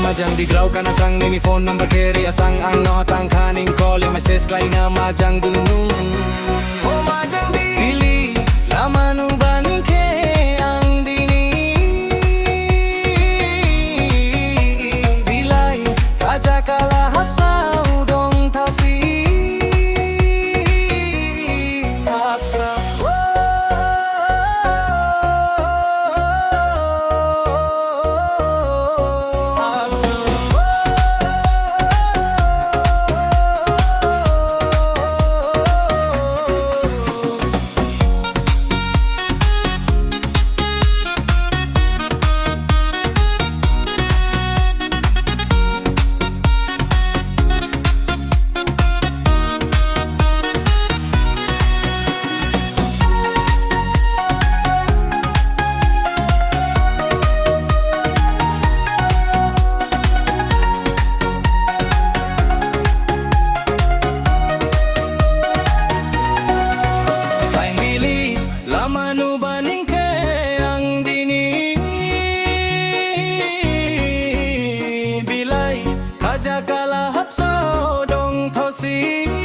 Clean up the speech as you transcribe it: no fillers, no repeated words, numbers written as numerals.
majang di grau kana sang nini phone number carry asang ang not ang kaning call yung message kay nga majang dunung oh majang di pili lamanu banke ang dini bilay kaja kalahap sa udong tausi hapsa Lamanu baning ke ang dini bilay kaja kalahap sa dong thosi